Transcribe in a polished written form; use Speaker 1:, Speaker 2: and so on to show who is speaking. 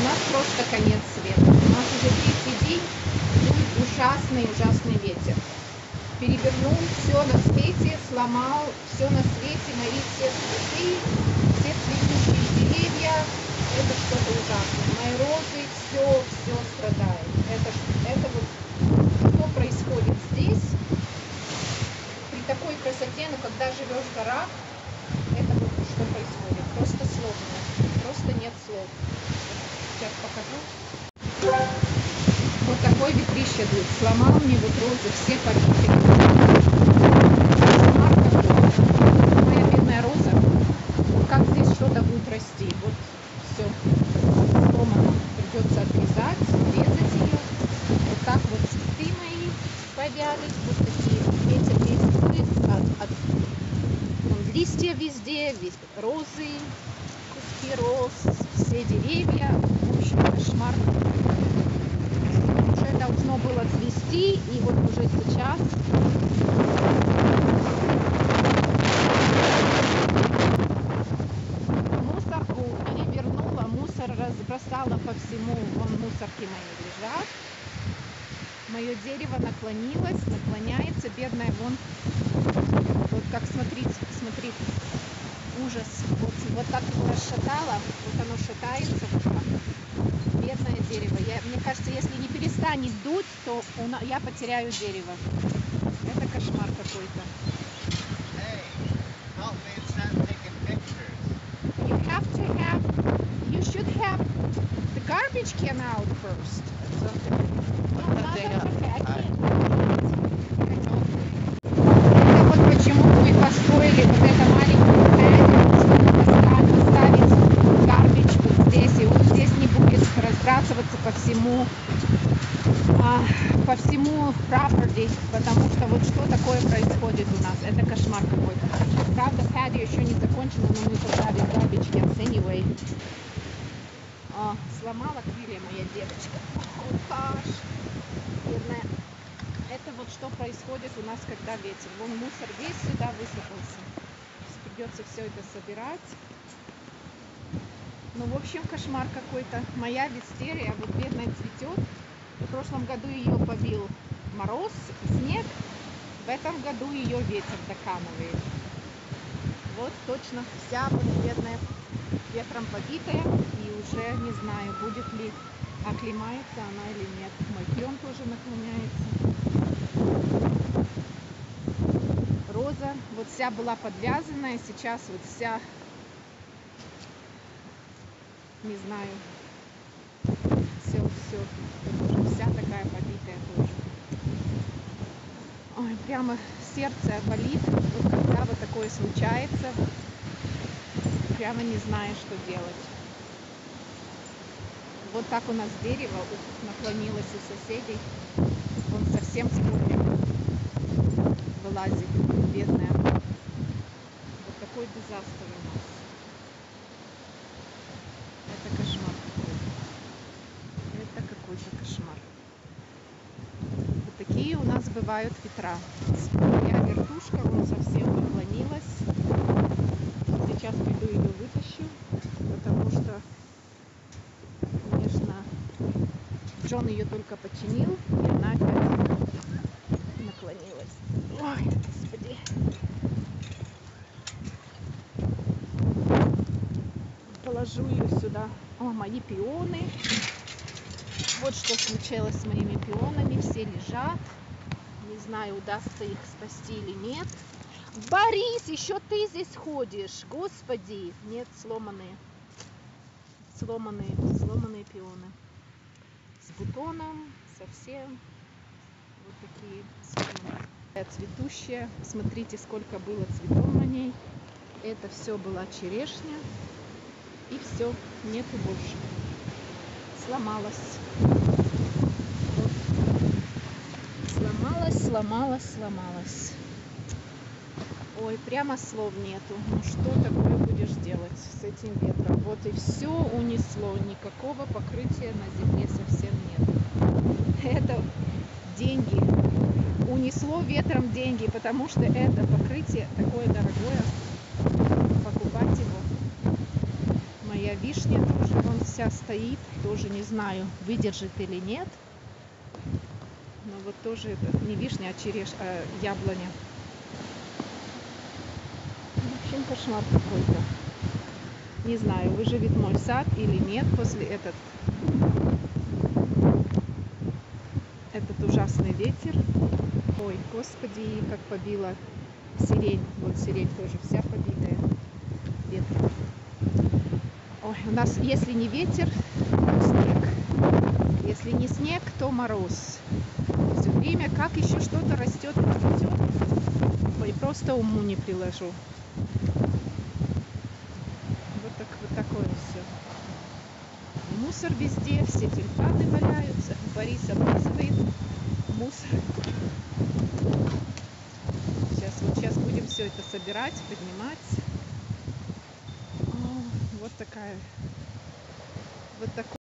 Speaker 1: У нас просто конец света. У нас уже третий день будет ужасный ветер. Перевернул все на свете, сломал все на свете, мои все цветы, все цветущие деревья. Это что-то ужасное. Мои розы, все страдает. Это вот что происходит здесь. При такой красоте, но когда живешь в горах, это вот что происходит. Просто слов нет. Просто нет слов. Сейчас покажу. Вот такой ветрище дует. Сломал мне вот розы, все побитые. Кошмар какой. Моя бедная роза. Как здесь что-то будет расти. Вот все сломано. Придется отрезать, резать ее. Вот так вот цветы мои повялись. Вот такие. Ветер действует. Листья везде, розы, куски роз, все деревья. В общем, кошмар. Уже должно было цвести, и вот уже сейчас мусорку перевернула, мусор разбросала по всему, вон мусорки мои лежат. Мое дерево наклоняется, бедное, вон, вот как смотрите, ужас, вот так его расшатало, вот оно шатается, вот так. Бедное дерево. Мне кажется, если не перестанет дуть, то я потеряю дерево. Это кошмар какой-то. You should have the garbage can out first. Это вот почему мы построили вот это маленькое патио, поставить гарбич вот здесь, и вот здесь не будет разбрасываться по всему property, потому что вот что такое происходит у нас, это кошмар какой-то. Правда, патио еще не закончено, но мы поставим garbage cans anyway. Сломала крылья моя девочка. Бедная. Это вот что происходит у нас, когда ветер. Вон мусор весь сюда высыпался. Придется все это собирать. Ну, в общем, кошмар какой-то. Моя вистерия, вот бедная, цветет. В прошлом году ее побил мороз, снег. В этом году ее ветер доканывает. Вот точно вся вот бедная, ветром побитая. И уже не знаю, будет ли оклемается она или нет. Мой клен тоже наклоняется. Роза вот вся была подвязанная, сейчас вот вся, не знаю, все вся такая побитая тоже. Ой, прямо сердце болит, вот когда вот такое случается, прямо не знаю, что делать. Вот так у нас дерево наклонилось у соседей. Он совсем с корнем вылазит, бедная. Вот такой дизастер у нас. Это кошмар какой-то. Это какой-то кошмар. Вот такие у нас бывают ветра. Моя вертушка, вон совсем наклонилась. Сейчас пойду ее вытащу, потому что, конечно, Джон ее только починил, и она опять наклонилась. Ой, господи. Положу ее сюда. О, мои пионы. Вот что случилось с моими пионами. Все лежат. Не знаю, удастся их спасти или нет. Борис, еще ты здесь ходишь. Господи. Нет, сломанные пионы. С бутоном, совсем. Вот такие сломанные. Цветущая. Смотрите, сколько было цветов на ней. Это все была черешня. И все, нету больше. Сломалась. Вот. Сломалась. Ой, прямо слов нету. Ну что такое будешь делать с этим ветром? Вот и все унесло. Никакого покрытия на земле совсем нет. Это деньги. Унесло ветром деньги, потому что это покрытие такое дорогое. Покупать его. Моя вишня тоже. Вон вся вся стоит, тоже не знаю, выдержит или нет. Но вот тоже это не вишня, а яблоня. В общем, кошмар какой-то. Не знаю, выживет мой сад или нет после этот ужасный ветер. Ой, господи, как побила сирень. Вот сирень тоже вся побитая ветром. Ой, у нас, если не ветер, то снег. Если не снег, то мороз. Все время как еще что-то растет и цветет. Ой, просто уму не приложу. Вот такое все. Мусор везде, все тюльпаны валяются. Борис обмазывает мусор. Сейчас будем все это собирать, поднимать. Вот такая. Вот такой.